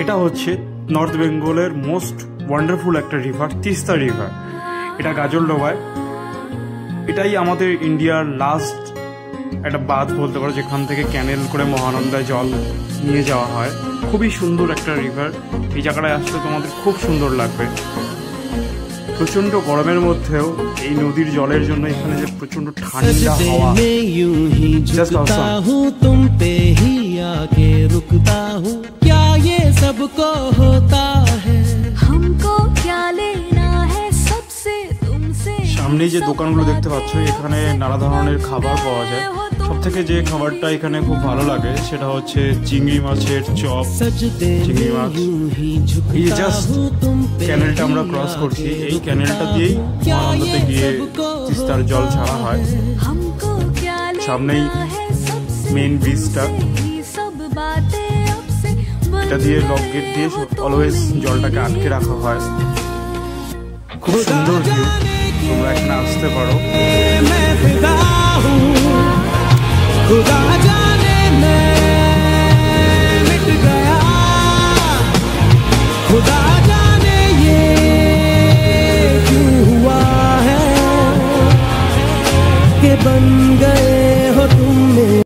এটা হচ্ছে নর্থ বেঙ্গলের মোস্ট ওয়ান্ডারফুল একটা রিভার, তিস্তা রিভার। এটা গাজলডোবায়। এটাই আমাদের ইন্ডিয়ার লাস্ট একটা বাঁধ বলতে পারো, যেখান থেকে ক্যানেল করে মহানন্দায় জল নিয়ে যাওয়া হয়। খুবই সুন্দর একটা রিভার। এই জায়গাটায় আসলে তোমাদের খুব সুন্দর লাগবে। প্রচন্ড গরমের মধ্যেও এই নদীর জলের জন্য এখানে যে প্রচন্ড ঠান্ডা হাওয়া, জাস্ট সামনেই যে দোকানগুলো দেখতে পাচ্ছ, এখানে নানা ধরনের খাবার পাওয়া যায়। সব থেকে যে খাবারটা এখানে খুব ভালো লাগে সেটা হচ্ছে চিংড়ি মাছের চপ, চিংড়ি মাছ। এই জাস্ট ক্যানেলটা আমরা ক্রস করছি, এই ক্যানেলটা দিয়েই মহানন্দাতে গিয়ে তিস্তার জল ছাড়া হয়। সামনেই মেইন ব্রিজটা, এটা দিয়ে লক গেট দিয়ে অলওয়েজ জলটাকে আটকে রাখা হয়। খুব সুন্দর ভিউ, তোমরা এখানে আসতে পারো।